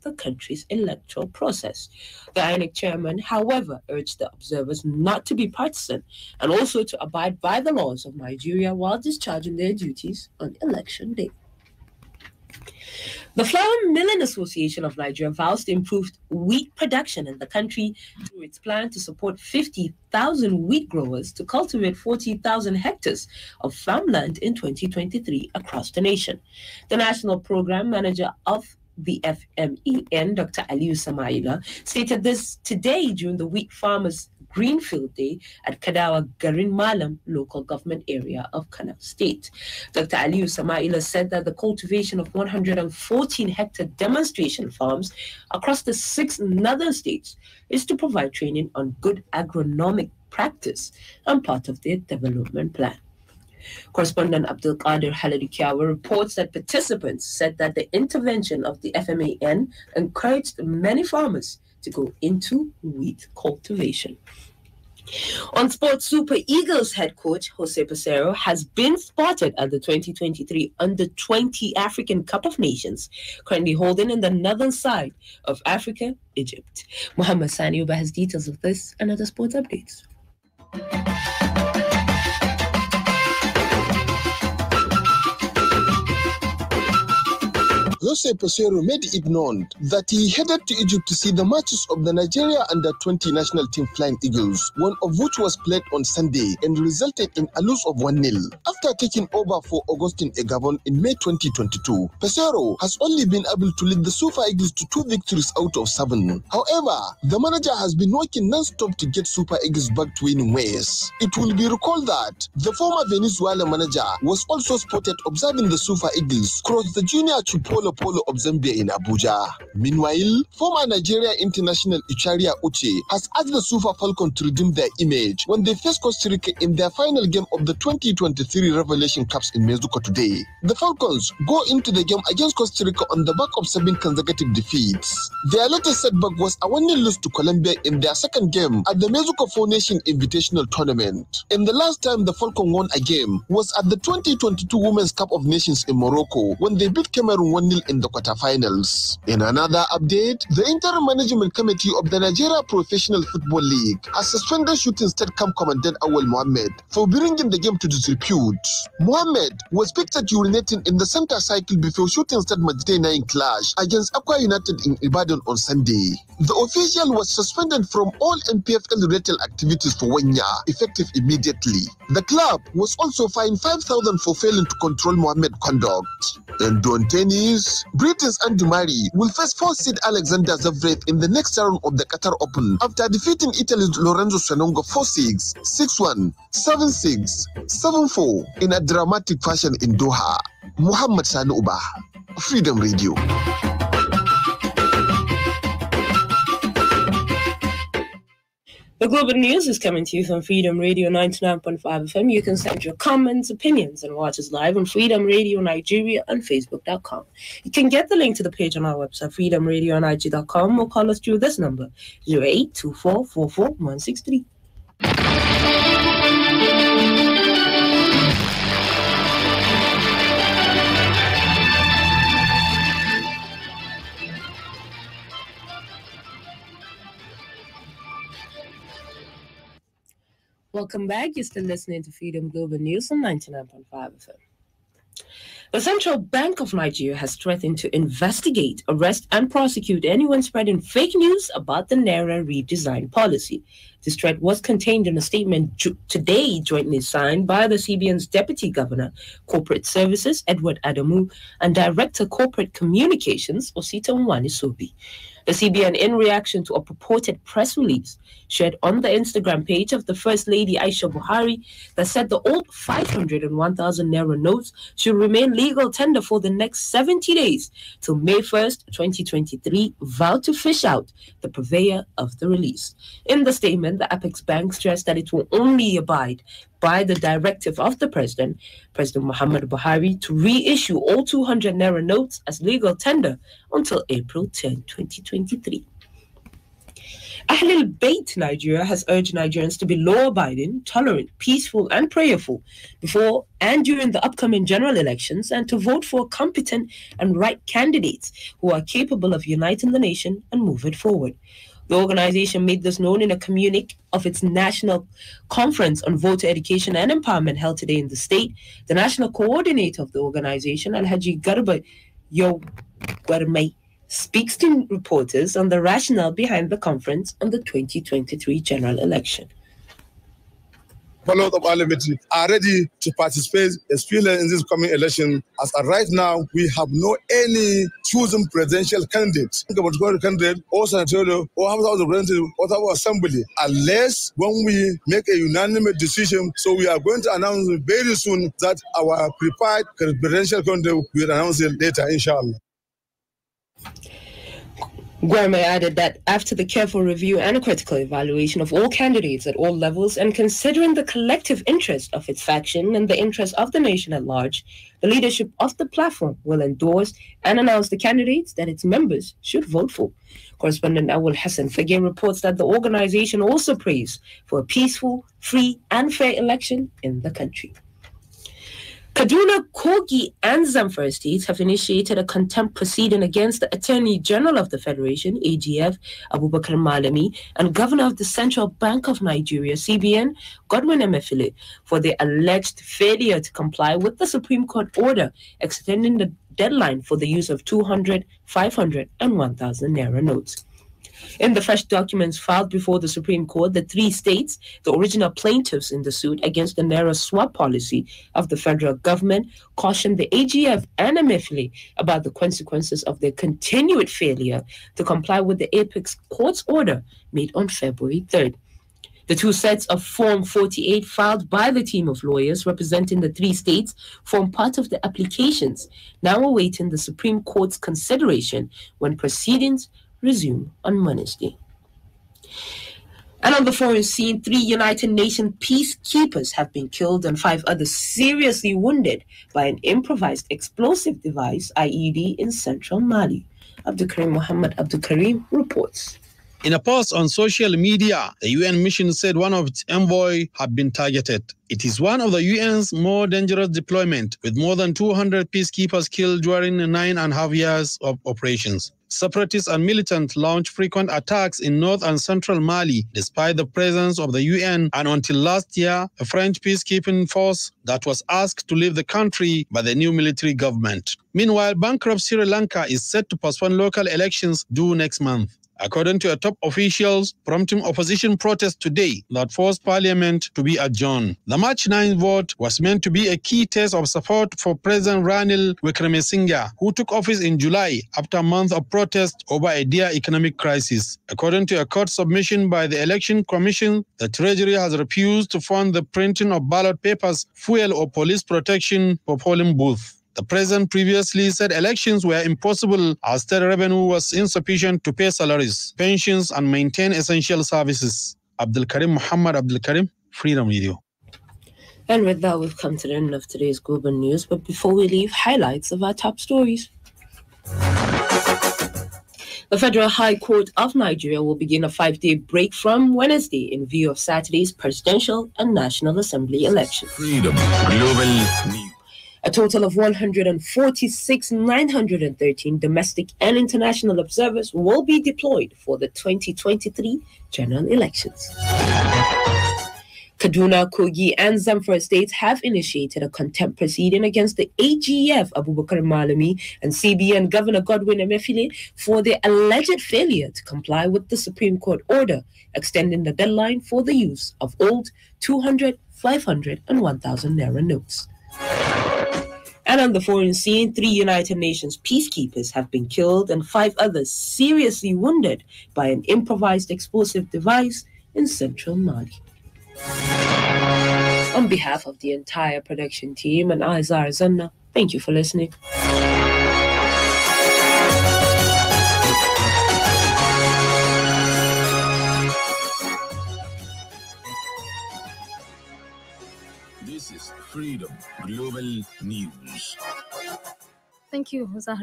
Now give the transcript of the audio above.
the country's electoral process. The INEC chairman, however, urged the observers not to be partisan and also to abide by the laws of Nigeria while discharging their duties on election day. The Flour Milling Association of Nigeria vows to improve wheat production in the country through its plan to support 50,000 wheat growers to cultivate 40,000 hectares of farmland in 2023 across the nation. The National Program Manager of the FMEN, Dr. Aliyu Samaila, stated this today during the Wheat Farmers Greenfield Day at Kadawa Garin Malam local government area of Kano State. Dr. Aliyu Samaila said that the cultivation of 114 hectare demonstration farms across the 6 northern states is to provide training on good agronomic practice and part of their development plan. Correspondent Abdul Qadir Haladikiawa reports that participants said that the intervention of the FMAN encouraged many farmers to go into wheat cultivation. On sports, Super Eagles head coach Jose Peseiro has been spotted at the 2023 Under-20 African Cup of Nations, currently holding in the northern side of Africa, Egypt. Muhammad Sani Uba has details of this and other sports updates. Jose Peseiro made it known that he headed to Egypt to see the matches of the Nigeria Under-20 national team Flying Eagles, one of which was played on Sunday and resulted in a loss of 1-0. After taking over for Augustin Egabon in May 2022, Peseiro has only been able to lead the Super Eagles to 2 victories out of 7. However, the manager has been working non-stop to get Super Eagles back to winning ways. It will be recalled that the former Venezuela manager was also spotted observing the Super Eagles cross the junior Chupolo Polo of Zambia in Abuja. Meanwhile, former Nigeria international Icharia Uche has asked the Super Falcons to redeem their image when they face Costa Rica in their final game of the 2023 Revelation Cups in Mexico today. The Falcons go into the game against Costa Rica on the back of 7 consecutive defeats. Their latest setback was a 1-0 loss to Colombia in their second game at the Mexico 4-Nation Invitational Tournament. And the last time the Falcons won a game was at the 2022 Women's Cup of Nations in Morocco when they beat Cameroon 1-0 in the quarterfinals. In another update, the interim management committee of the Nigeria Professional Football League has suspended Shooting Star camp commandant Awal Mohammed for bringing the game to disrepute. Mohammed was pictured urinating in the center cycle before Shooting Star Matchday 9 clash against Aqua United in Ibadan on Sunday. The official was suspended from all NPFL retail activities for 1 year, effective immediately. The club was also fined 5,000 for failing to control Mohammed's conduct. And on tennis, Britain's Andy Murray will face 4th-seed Alexander Zverev in the next round of the Qatar Open after defeating Italy's Lorenzo Sonongo 4-6, 6-1, 7-6, 7-4 in a dramatic fashion in Doha. Muhammad Sani Uba, Freedom Radio. The Global News is coming to you from Freedom Radio 99.5 FM. You can send your comments, opinions, and watch us live on Freedom Radio Nigeria on Facebook.com. You can get the link to the page on our website, freedomradionig.com, or call us through this number, 082444 Welcome back. You're still listening to Freedom Global News on 99.5 FM. The Central Bank of Nigeria has threatened to investigate, arrest, and prosecute anyone spreading fake news about the Naira redesign policy. This threat was contained in a statement today jointly signed by the CBN's Deputy Governor, Corporate Services, Edward Adamu, and Director Corporate Communications, Osita Nwanisobi. The CBN, in reaction to a purported press release shared on the Instagram page of the First Lady Aisha Buhari that said the old 500 and 1,000 Naira notes should remain legal tender for the next 70 days till May 1st, 2023, vowed to fish out the purveyor of the release. In the statement, the Apex Bank stressed that it will only abide by the directive of the President Muhammad Buhari, to reissue all 200 Naira notes as legal tender until April 10, 2023. Ahlul Bayt Nigeria has urged Nigerians to be law-abiding, tolerant, peaceful, and prayerful before and during the upcoming general elections, and to vote for competent and right candidates who are capable of uniting the nation and move it forward. The organization made this known in a communique of its national conference on voter education and empowerment held today in the state. The national coordinator of the organization, Alhaji Garba Yo Gwarmai, speaks to reporters on the rationale behind the conference on the 2023 general election. Followers of parliamentary are ready to participate experience in this coming election. As of right now, we have no any chosen presidential candidate, candidate or senatorial or House of Representatives or House of Assembly, unless when we make a unanimous decision. So we are going to announce very soon that our prepared presidential candidate will announce it later, inshallah. Gwarmai added that after the careful review and a critical evaluation of all candidates at all levels, and considering the collective interest of its faction and the interest of the nation at large, the leadership of the platform will endorse and announce the candidates that its members should vote for. Correspondent Awul Hassan Fagin reports that the organization also prays for a peaceful, free, and fair election in the country. Kaduna, Kogi, and Zamfara states have initiated a contempt proceeding against the Attorney General of the Federation, AGF, Abubakar Malami, and Governor of the Central Bank of Nigeria, CBN, Godwin Emefiele, for their alleged failure to comply with the Supreme Court order extending the deadline for the use of 200, 500, and 1,000 naira notes. In the fresh documents filed before the Supreme Court, the three states, the original plaintiffs in the suit against the Naira swap policy of the federal government, cautioned the AGF and Emefiele about the consequences of their continued failure to comply with the Apex Court's order made on February 3rd. The two sets of Form 48 filed by the team of lawyers representing the three states form part of the applications now awaiting the Supreme Court's consideration when proceedings resume on Wednesday. And on the foreign scene, 3 United Nations peacekeepers have been killed and 5 others seriously wounded by an improvised explosive device, IED, in central Mali. Abdulkarim Muhammad Abdulkarim reports. In a post on social media, the UN mission said one of its envoys had been targeted. It is one of the UN's more dangerous deployments, with more than 200 peacekeepers killed during 9.5 years of operations. Separatists and militants launched frequent attacks in north and central Mali, despite the presence of the UN and until last year, a French peacekeeping force that was asked to leave the country by the new military government. Meanwhile, bankrupt Sri Lanka is set to postpone local elections due next month, according to top officials, prompting opposition protests today that forced parliament to be adjourned. The March 9th vote was meant to be a key test of support for President Ranil Wickremesinghe, who took office in July after a month of protest over a dire economic crisis. According to a court submission by the Election Commission, the Treasury has refused to fund the printing of ballot papers, fuel or police protection for polling booths. The president previously said elections were impossible as state revenue was insufficient to pay salaries, pensions, and maintain essential services. Abdulkarim Muhammad Abdulkarim, Freedom Radio. And with that, we've come to the end of today's global news. But before we leave, highlights of our top stories. The Federal High Court of Nigeria will begin a 5-day break from Wednesday in view of Saturday's presidential and National Assembly elections. Freedom Global News. A total of 146,913 domestic and international observers will be deployed for the 2023 general elections. Kaduna, Kogi, and Zamfara states have initiated a contempt proceeding against the AGF, Abubakar Malami, and CBN Governor Godwin Emefiele for their alleged failure to comply with the Supreme Court order extending the deadline for the use of old 200, 500, and 1,000 naira notes. And on the foreign scene, 3 United Nations peacekeepers have been killed and 5 others seriously wounded by an improvised explosive device in central Mali. On behalf of the entire production team and I, Zahra Zannah, thank you for listening. This is Freedom Global News. Thank you, Zahra.